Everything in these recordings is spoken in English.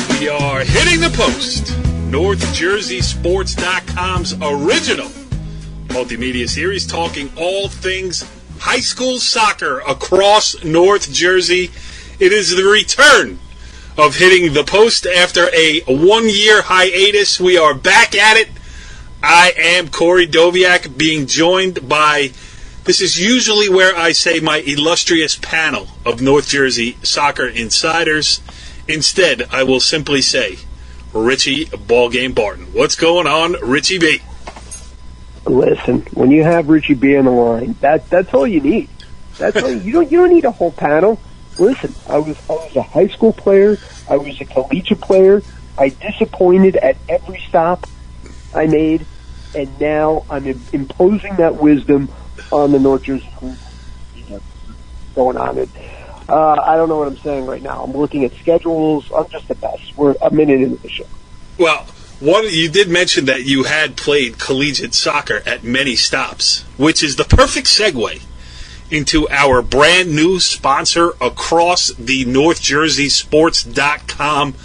We are hitting the post. NorthJerseySports.com's original multimedia series talking all things high school soccer across North Jersey. It is the return of Hitting the Post after a one-year hiatus. We are back at it. I am Corey Doviak, being joined by, this is usually where I say my illustrious panel of North Jersey soccer insiders. Instead, I will simply say Richie Ballgame Barton. What's going on, Richie B? Listen, when you have Richie B on the line, that's all you need. That's all you don't need a whole panel. Listen, I was a high school player. I was a collegiate player. I disappointed at every stop I made, and now I'm imposing that wisdom on the North Jersey group. Going on it. I don't know what I'm saying right now. I'm looking at schedules. I'm just the best. We're a minute into the show. Well, you did mention that you had played collegiate soccer at many stops, which is the perfect segue into our brand new sponsor across the NorthJerseySports.com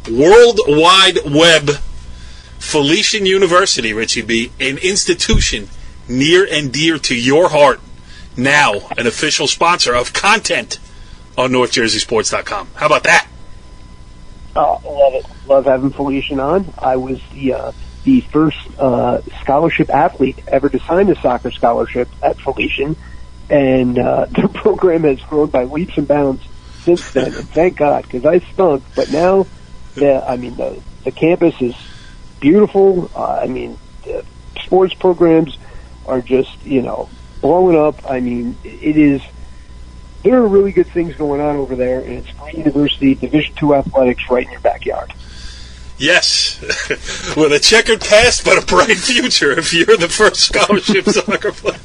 World Wide Web, Felician University, Richie B., an institution near and dear to your heart, now an official sponsor of content on NorthJerseySports.com. How about that? Love it. Love having Felician on. I was the first scholarship athlete ever to sign a soccer scholarship at Felician, and the program has grown by leaps and bounds since then. And thank God, because I stunk. But now, the campus is beautiful. The sports programs are just blowing up. It is. There are really good things going on over there, and it's great university, Division II athletics right in your backyard. Yes, with a checkered past but a bright future if you're the first scholarship soccer player.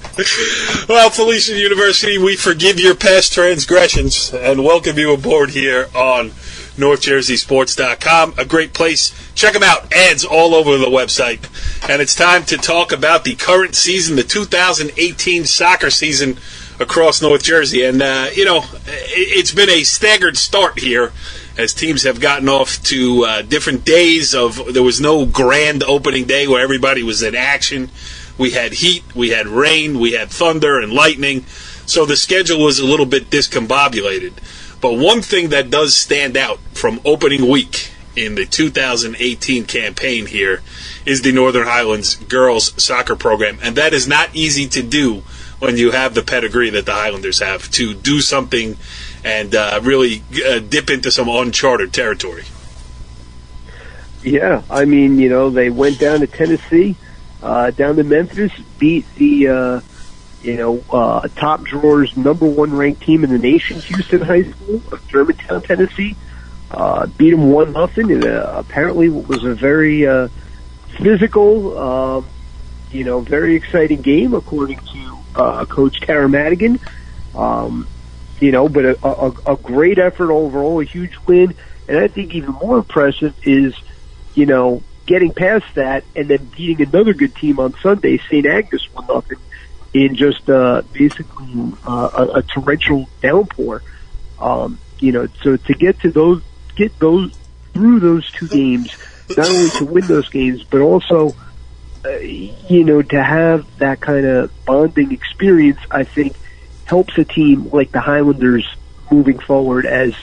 Well, Felician University, we forgive your past transgressions and welcome you aboard here on NorthJerseySports.com. A great place. Check them out. Ads all over the website. And it's time to talk about the current season, the 2018 soccer season across North Jersey. And, it's been a staggered start here as teams have gotten off to different days of, there was no grand opening day where everybody was in action. We had heat, we had rain, we had thunder and lightning. So the schedule was a little bit discombobulated. But one thing that does stand out from opening week in the 2018 campaign here is the Northern Highlands girls soccer program. And that is not easy to do when you have the pedigree that the Highlanders have, to do something and really dip into some uncharted territory. Yeah, they went down to Tennessee, down to Memphis, beat the top drawers #1 ranked team in the nation, Houston High School of Germantown, Tennessee. Beat them 1-0 in apparently what was a very physical, very exciting game according to Coach Tara Madigan. But a great effort overall, a huge win. And I think even more impressive is, getting past that and then beating another good team on Sunday, St. Agnes 1-0 in just basically a torrential downpour. So to get through those two games, not only to win those games, but also to have that kind of bonding experience, I think helps a team like the Highlanders moving forward as,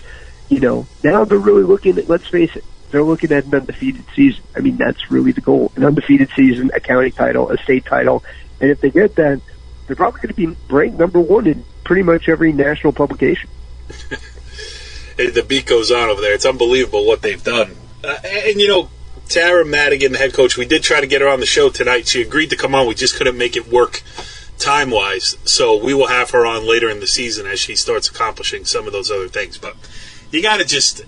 now they're really looking at, let's face it, they're looking at an undefeated season. That's really the goal. An undefeated season, a county title, a state title. And if they get that, they're probably going to be ranked #1 in pretty much every national publication. The beat goes on over there. It's unbelievable what they've done. Tara Madigan, the head coach, we did try to get her on the show tonight. She agreed to come on. We just couldn't make it work time-wise. So we will have her on later in the season as she starts accomplishing some of those other things. But you got to just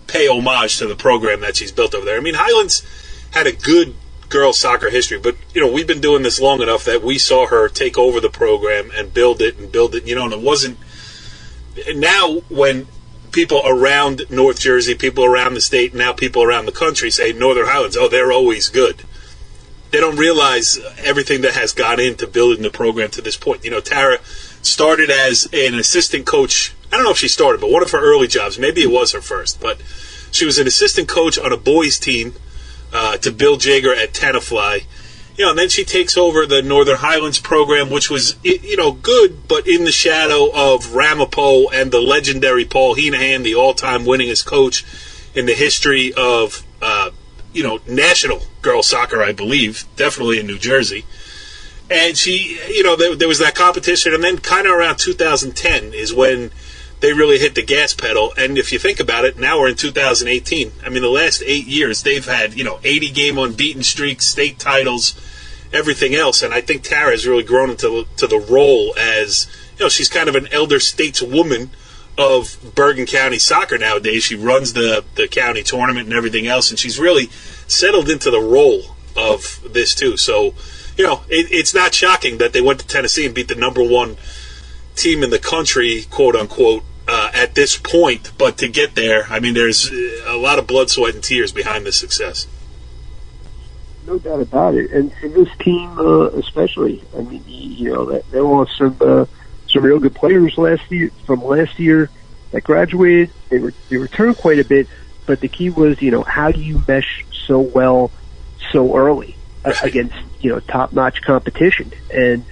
pay homage to the program that she's built over there. Highlands had a good girls soccer history, but, we've been doing this long enough that we saw her take over the program and build it, and it wasn't. Now when people around North Jersey, people around the state, now people around the country say Northern Highlands, oh, they're always good. they don't realize everything that has gone into building the program to this point. You know, Tara started as an assistant coach. I don't know if she started, but one of her early jobs, maybe it was her first, but she was an assistant coach on a boys team to Bill Jager at Tenafly. You know, and then she takes over the Northern Highlands program, which was, you know, good, but in the shadow of Ramapo and the legendary Paul Heenahan, the all-time winningest coach in the history of, you know, national girls soccer, I believe, definitely in New Jersey. And she, you know, there was that competition, and then kind of around 2010 is when they really hit the gas pedal. And if you think about it, now we're in 2018. I mean, the last 8 years, they've had, you know, 80-game unbeaten streaks, state titles, everything else. And I think Tara has really grown into the role as, you know, she's kind of an elder stateswoman of Bergen County soccer nowadays. She runs the county tournament and everything else, and she's really settled into the role of this too. So, you know, it's not shocking that they went to Tennessee and beat the number one team in the country, quote unquote, at this point. But to get there, I mean, there's a lot of blood, sweat, and tears behind this success. No doubt about it. And for this team, especially, I mean, you know, they lost some real good players last year that graduated. They returned quite a bit, but the key was, you know, how do you mesh so well so early against, you know, top-notch competition? And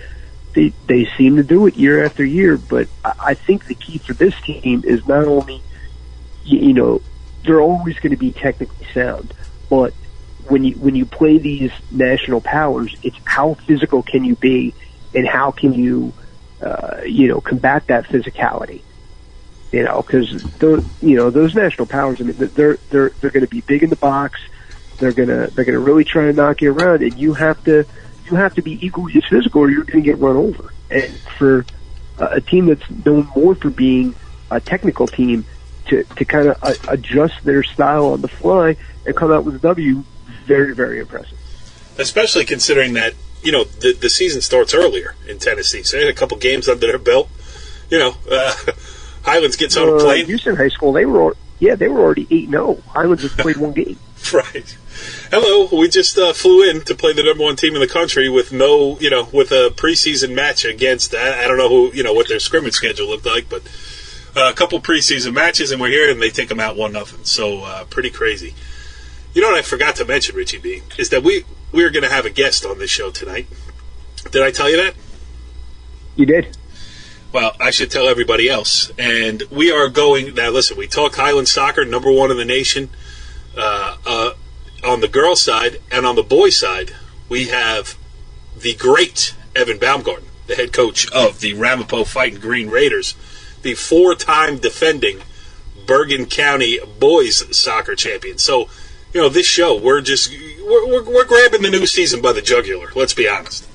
they seem to do it year after year. But I think the key for this team is not only, you know, they're always going to be technically sound, but when you play these national powers, it's how physical can you be, and how can you, you know, combat that physicality. You know, because those national powers, I mean, they're going to be big in the box. They're gonna really try to knock you around, and you have to be equally as physical, or you're going to get run over. And for a team that's known more for being a technical team, to kind of adjust their style on the fly and come out with a W, very, very impressive. Especially considering that, you know, the season starts earlier in Tennessee, so they had a couple games under their belt. You know, Highlands gets on a plane. Houston High School, they were already 8-0. Highlands just played one game. Right. Hello, we just flew in to play the number one team in the country with with a preseason match against, I don't know who, you know, what their scrimmage schedule looked like, but a couple preseason matches, and we're here, and they take them out 1-0. So pretty crazy. You know what I forgot to mention, Richie B, is that we are going to have a guest on this show tonight. Did I tell you that? You did. Well, I should tell everybody else. And we are going, now listen, we talk Highland soccer, number one in the nation, on the girls' side, and on the boys' side, we have the great Evan Baumgarten, the head coach of the Ramapo Green Raiders, the 4-time defending Bergen County boys soccer champion. So, you know, this show, we're grabbing the new season by the jugular, let's be honest.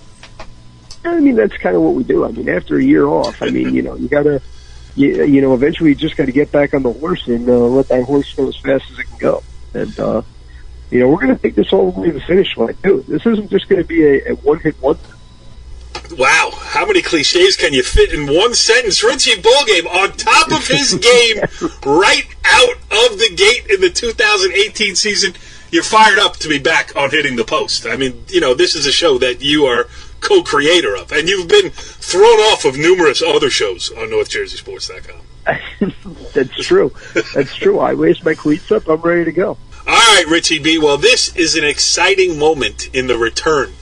I mean, that's kind of what we do. I mean, after a year off, I mean, you know, you got to, you know, eventually you just got to get back on the horse and let that horse go as fast as it can go. And, you know, we're going to take this all the way to the finish line, too. This isn't just going to be a one-hit wonder. Wow, how many cliches can you fit in one sentence? Richie Ballgame on top of his game right out of the gate in the 2018 season. You're fired up to be back on Hitting the Post. I mean, you know, this is a show that you are co-creator of, and you've been thrown off of numerous other shows on NorthJerseySports.com. That's true. That's true. I raised my cleats up. I'm ready to go. All right, Richie B. Well, this is an exciting moment in the return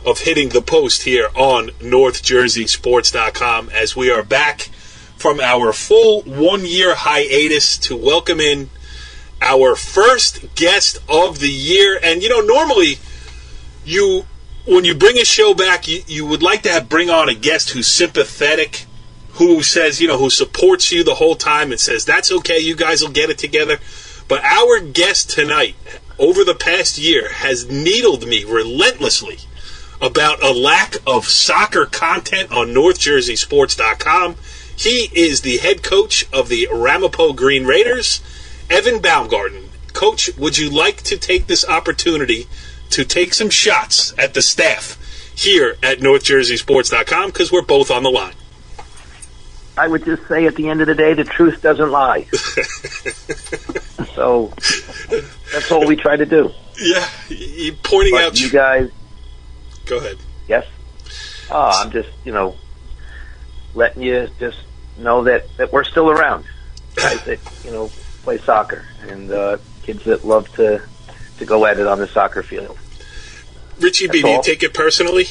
of Hitting the Post here on NorthJerseySports.com as we are back from our full 1-year hiatus to welcome in our first guest of the year. And, you know, normally when you bring a show back, you would like to bring on a guest who's sympathetic, who says, you know, who supports you the whole time and says, that's okay, you guys will get it together. But our guest tonight, over the past year, has needled me relentlessly about a lack of soccer content on NorthJerseySports.com. He is the head coach of the Ramapo Green Raiders, Evan Baumgarten. Coach, would you like to take this opportunity to take some shots at the staff here at NorthJerseySports.com, because we're both on the line? I would just say at the end of the day, the truth doesn't lie. So that's all we try to do. Yeah, you're pointing out. You guys, Go ahead. Yes. I'm just, letting you just know that we're still around. Guys that, play soccer, and kids that love to go at it on the soccer field. Richie B, do you take it personally?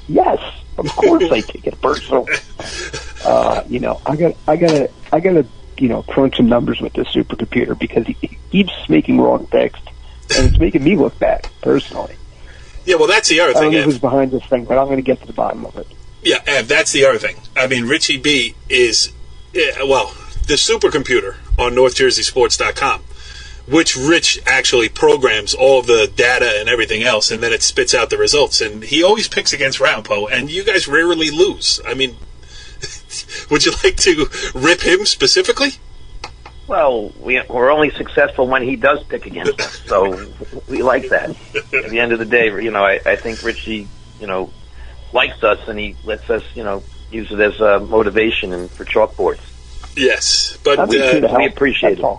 Yes, of course I take it personal. I gotta crunch some numbers with this supercomputer because he keeps making wrong picks, and it's making me look bad personally. Yeah, well, that's the other thing. I don't know who's behind this thing, but I'm going to get to the bottom of it. Yeah, Ev, that's the other thing. I mean, Richie B is, the supercomputer on NorthJerseySports.com, which Rich actually programs all the data and everything else, and then it spits out the results. And he always picks against Ramapo, and you guys rarely lose. I mean, would you like to rip him specifically? Well, we're only successful when he does pick against us, so we like that. At the end of the day, I think Richie, likes us, and he lets us, use it as motivation and for chalkboards. Yes, but we appreciate it. Yeah,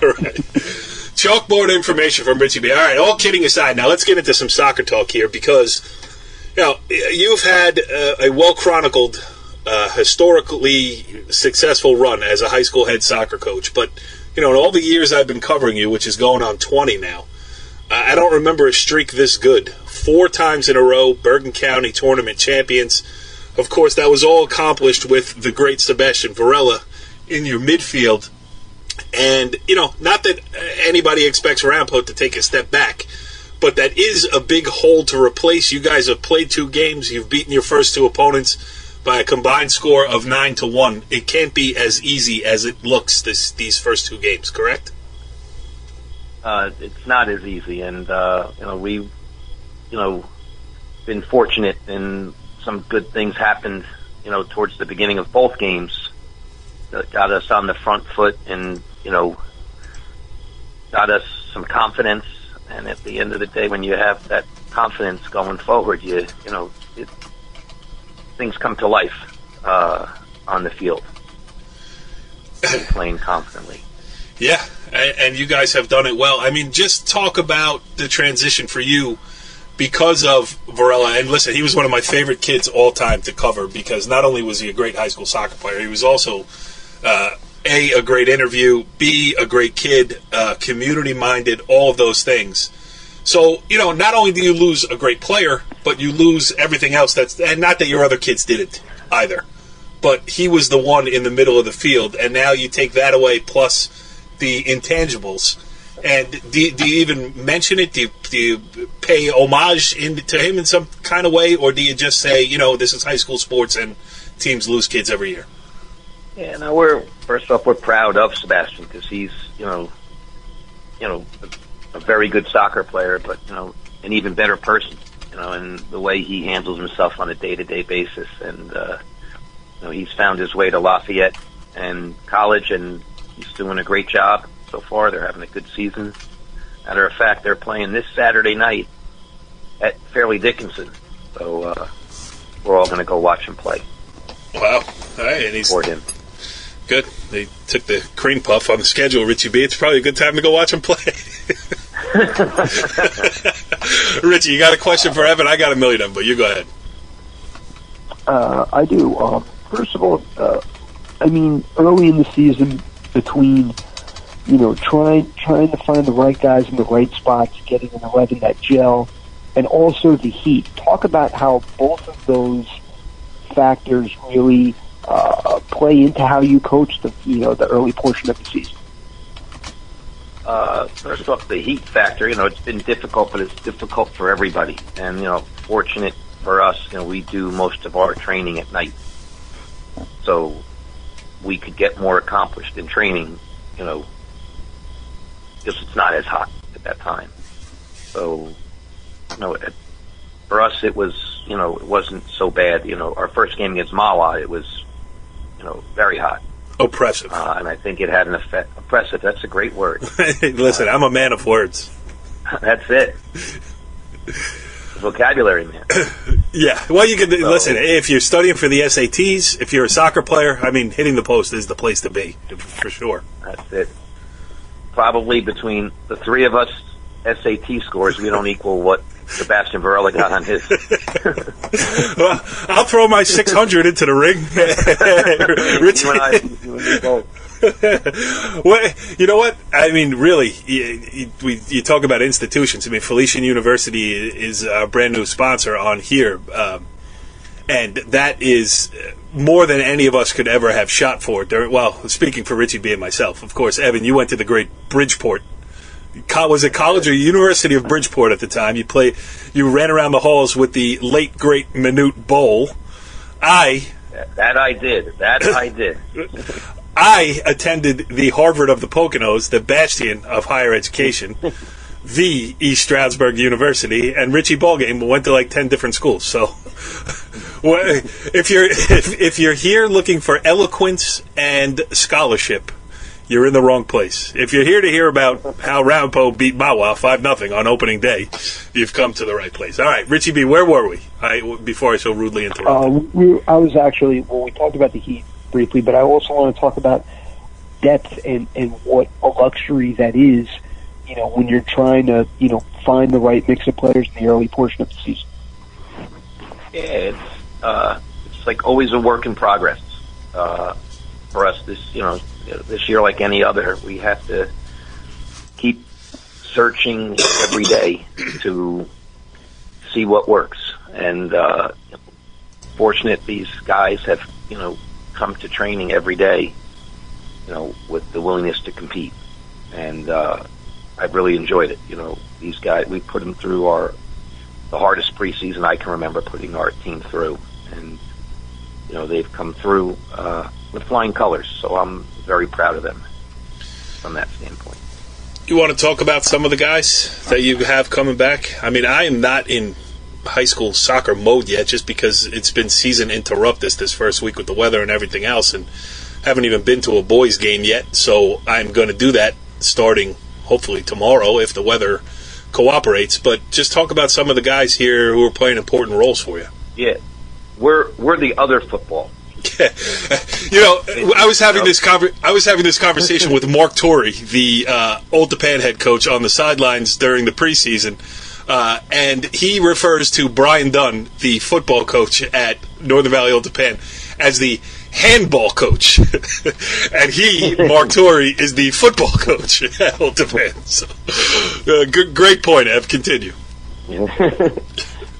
right. Chalkboard information from Richie B. All right, all kidding aside, now let's get into some soccer talk here because, you've had a well-chronicled historically successful run as a high school head soccer coach. But, in all the years I've been covering you, which is going on 20 now, I don't remember a streak this good. 4 times in a row, Bergen County tournament champions. Of course, that was all accomplished with the great Sebastian Varela in your midfield. And, not that anybody expects Ramapo to take a step back, but that is a big hole to replace. You guys have played 2 games. You've beaten your first 2 opponents by a combined score of 9-1. It can't be as easy as it looks these first 2 games, correct? It's not as easy, and we've been fortunate, and some good things happened towards the beginning of both games that got us on the front foot, and got us some confidence. And at the end of the day, when you have that confidence going forward, things come to life on the field, and playing confidently. Yeah, and you guys have done it well. I mean, just talk about the transition for you because of Varela. And listen, he was one of my favorite kids all time to cover because not only was he a great high school soccer player, he was also, A, great interview, B, a great kid, community-minded, all of those things. So, not only do you lose a great player, but you lose everything else and not that your other kids didn't either, but he was the one in the middle of the field, and now you take that away plus the intangibles. And do you even mention it? Do you pay homage to him in some kind of way, or do you just say, this is high school sports and teams lose kids every year? Yeah, no, we're proud of Sebastian because he's, a very good soccer player, but, an even better person, and the way he handles himself on a day-to-day basis. And, he's found his way to Lafayette and college, and he's doing a great job so far. They're having a good season. Matter of fact, they're playing this Saturday night at Fairleigh Dickinson. So we're all going to go watch him play. Wow. All right. And for him. Good. They took the cream puff on the schedule, Richie B. It's probably a good time to go watch him play. Richie, you got a question for Evan? I got a million of them, but you go ahead. I do. First of all, early in the season, between trying to find the right guys in the right spots, getting an 11 that gel, and also the heat. Talk about how both of those factors really play into how you coach the early portion of the season. First off, the heat factor. It's been difficult, but it's difficult for everybody. And fortunate for us, we do most of our training at night, so we could get more accomplished in training. Because it's not as hot at that time. So, for us, it was, it wasn't so bad. Our first game against Mawa, it was, very hot. Oppressive. And I think it had an effect. Oppressive, that's a great word. Listen, I'm a man of words. That's it. Vocabulary, man. Yeah. Well, you can listen, if you're studying for the SATs, if you're a soccer player, hitting the post is the place to be, for sure. That's it. Probably between the 3 of us, SAT scores, we don't equal what Sebastian Varela got on his. Well, I'll throw my 600 into the ring. Well, you know what? I mean, really, you talk about institutions. I mean, Felician University is a brand new sponsor on here, and that is more than any of us could ever have shot for. Well, speaking for Richie B and myself, of course. Evan, you went to the great Bridgeport. Was it college or University of Bridgeport at the time? You ran around the halls with the late great Minute Bowl. That I did. I attended the Harvard of the Poconos, the bastion of higher education, the East Stroudsburg University, and Richie Ballgame went to like 10 different schools. So, if you're here looking for eloquence and scholarship, you're in the wrong place. If you're here to hear about how Ramapo beat Mawa 5-0 on opening day, you've come to the right place. All right, Richie B, where were we? Before I so rudely interrupted. We talked about the Heat briefly, but I also want to talk about depth and what a luxury that is, when you're trying to, find the right mix of players in the early portion of the season. Yeah, it's like always a work in progress. For us, this year, like any other, we have to keep searching every day to see what works. And fortunate these guys have, come to training every day, with the willingness to compete. And I've really enjoyed it. These guys, we put them through the hardest preseason I can remember putting our team through. And, they've come through with flying colors, so I'm very proud of them from that standpoint. You want to talk about some of the guys that you have coming back? I mean, I am not in high school soccer mode yet, just because it's been season interruptus this first week with the weather and everything else, and haven't even been to a boys game yet, so I'm going to do that starting hopefully tomorrow if the weather cooperates. But just talk about some of the guys here who are playing important roles for you. Yeah, we're the other football. I was having this conversation with Mark Torrey, the Old Japan head coach, on the sidelines during the preseason, and he refers to Brian Dunn, the football coach at Northern Valley Old Japan, as the handball coach, and Mark Torrey, is the football coach at Old Japan. So, great point, Ev. Continue.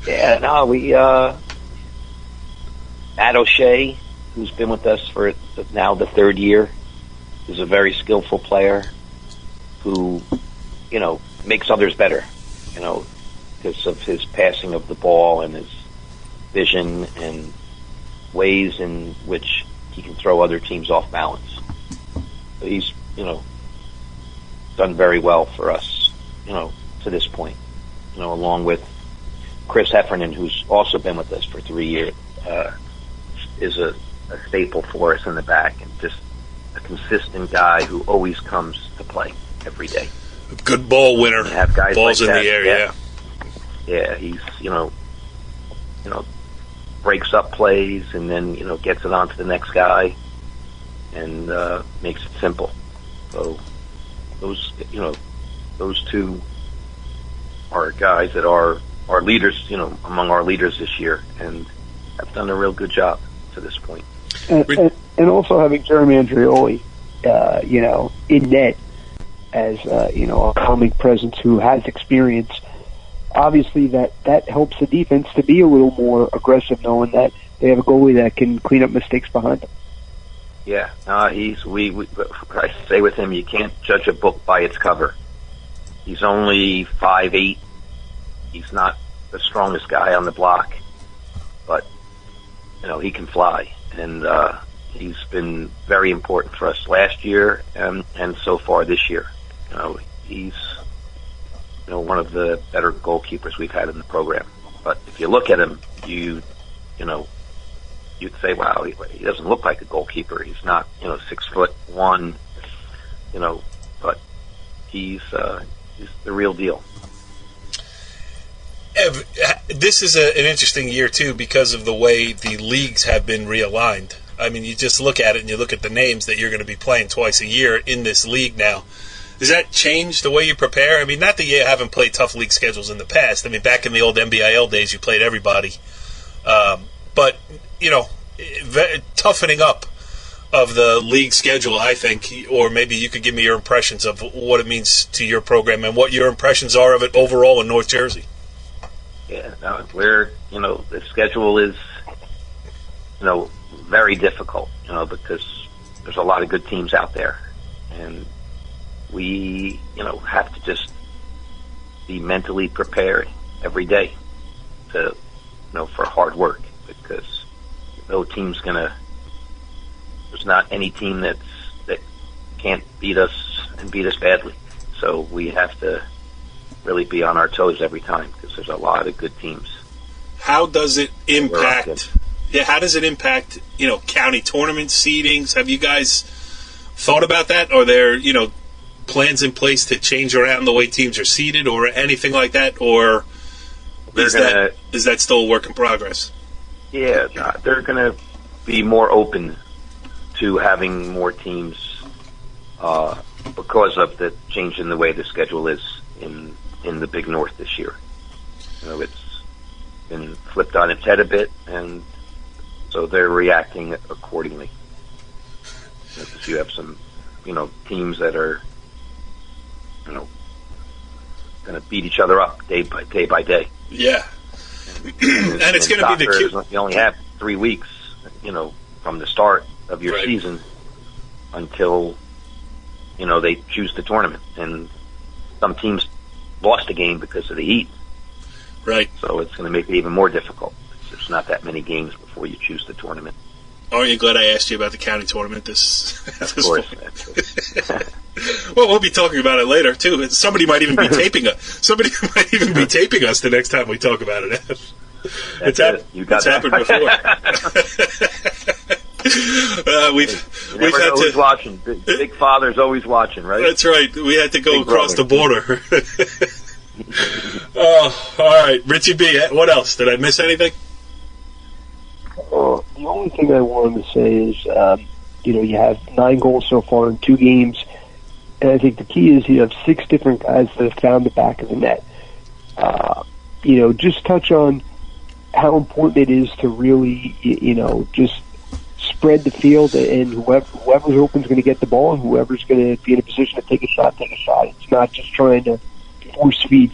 Yeah, no, we Matt O'Shea, who's been with us for now the third year, is a very skillful player who, makes others better, because of his passing of the ball and his vision and ways in which he can throw other teams off balance. So he's, done very well for us, to this point, along with Chris Heffernan, who's also been with us for 3 years, is a staple for us in the back, and just a consistent guy who always comes to play every day. A good ball winner. Have guys balls like in that. the air, yeah. He's breaks up plays and then gets it on to the next guy and makes it simple. So those two are guys that are our leaders, among our leaders this year, and have done a real good job to this point. And also having Jeremy Andreoli, in net as, a calming presence who has experience. Obviously, that helps the defense to be a little more aggressive, knowing that they have a goalie that can clean up mistakes behind them. Yeah, I say with him, you can't judge a book by its cover. He's only 5'8". He's not the strongest guy on the block, but he can fly, and he's been very important for us last year and so far this year. He's one of the better goalkeepers we've had in the program. But if you look at him, you'd say, wow, he doesn't look like a goalkeeper. He's not 6'1", but he's the real deal. Ev, this is an interesting year, too, because of the way the leagues have been realigned. I mean, you just look at it and you look at the names that you're going to be playing twice a year in this league now. Does that change the way you prepare? I mean, not that you haven't played tough league schedules in the past. I mean, back in the old NBIL days, you played everybody. But, toughening up of the league schedule, I think, or maybe you could give me your impressions of what it means to your program and what your impressions are of it overall in North Jersey. Yeah, no, the schedule is, very difficult, because there's a lot of good teams out there. And we, have to just be mentally prepared every day to, for hard work, because no team's there's not any team that can't beat us and beat us badly. So we have to really be on our toes every time, because there's a lot of good teams. How does it impact? Yeah, how does it impact? County tournament seedings. Have you guys thought about that? Are there plans in place to change around the way teams are seeded, or anything like that? Or is that still a work in progress? Yeah, they're going to be more open to having more teams because of the change in the way the schedule is in the Big North this year. It's been flipped on its head a bit, and so they're reacting accordingly. Because you have some, teams that are, going to beat each other up day by day. Yeah. And it's going to be you only have 3 weeks, from the start of your season until, they choose the tournament. And some teams lost a game because of the heat. Right. So it's going to make it even more difficult. There's not that many games before you choose the tournament. Aren't you glad I asked you about the county tournament this Of course. Well, we'll be talking about it later too. Somebody might even be taping us. Somebody might even be taping us the next time we talk about it. It's happened before. we've had to watching. Big Father's always watching, right? That's right. We had to go Big across brother. the border. Oh, all right, Richie B. What else? Did I miss anything? The only thing I wanted to say is, you have 9 goals so far in 2 games, and I think the key is you have 6 different guys that have found the back of the net. Just touch on how important it is to really, just spread the field, and whoever's open is going to get the ball, and whoever's going to be in a position to take a shot, take a shot. It's not just trying to force feed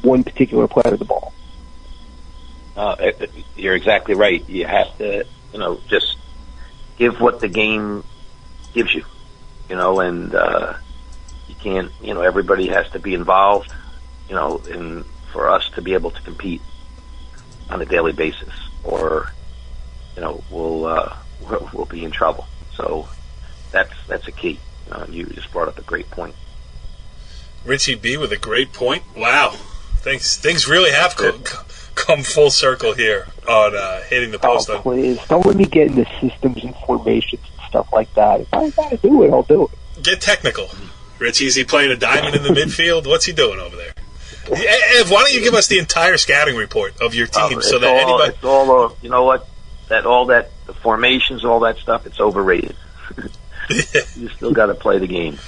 one particular player the ball. You're exactly right. You have to, just give what the game gives you, and you can't, everybody has to be involved, and for us to be able to compete on a daily basis, or, we'll be in trouble. So that's a key. You just brought up a great point. Richie B. with a great point. Wow. Things really have come full circle here on hitting the post. Oh, please. Don't let me get into systems and formations and stuff like that. If I got to do it, I'll do it. Get technical. Richie, is he playing a diamond in the midfield? What's he doing over there? Ev, why don't you give us the entire scouting report of your team so that anybody... It's all, you know what? The formations, all that stuff, it's overrated. You still got to play the game.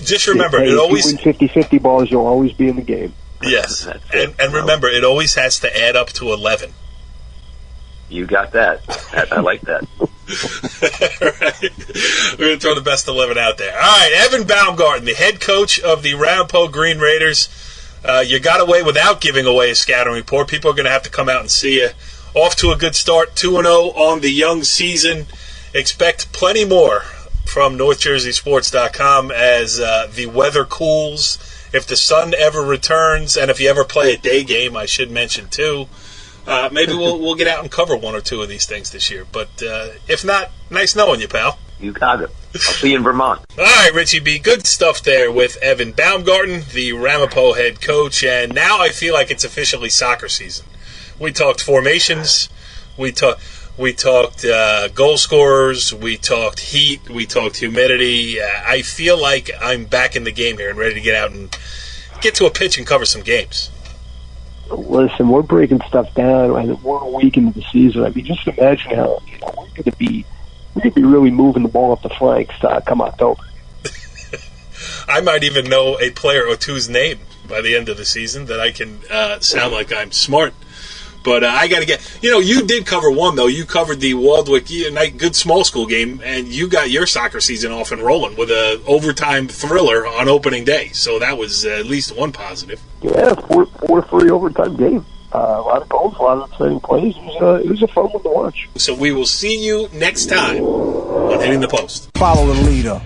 Just remember, it always... If you win 50-50 balls, you'll always be in the game. Yes, and remember, it always has to add up to 11. You got that. I like that. Right. We're going to throw the best 11 out there. All right, Evan Baumgarten, the head coach of the Ramapo Green Raiders. You got away without giving away a scouting report. People are going to have to come out and see you. Off to a good start, 2-0 on the young season. Expect plenty more from NorthJerseySports.com as the weather cools. If the sun ever returns, and if you ever play a day game, I should mention too, maybe we'll get out and cover 1 or 2 of these things this year. But if not, nice knowing you, pal. You got it. I'll see you in Vermont. All right, Richie B. Good stuff there with Evan Baumgarten, the Ramapo head coach. And now I feel like it's officially soccer season. We talked formations. We talked goal scorers. We talked heat. We talked humidity. I feel like I'm back in the game here and ready to get out and get to a pitch and cover some games. Listen, we're breaking stuff down. We're a week into the season. I mean, just imagine how we're going to be really moving the ball up the flanks come October. I might even know a player or two's name by the end of the season that I can sound like I'm smart. But I got to get, you did cover one, though. You covered the Waldwick good small school game, and you got your soccer season off and rolling with an overtime thriller on opening day. So that was at least one positive. Yeah, 4-3 overtime game. A lot of goals, a lot of exciting plays. It was a fun one to watch. So we will see you next time on Hitting the Post. Follow the leader.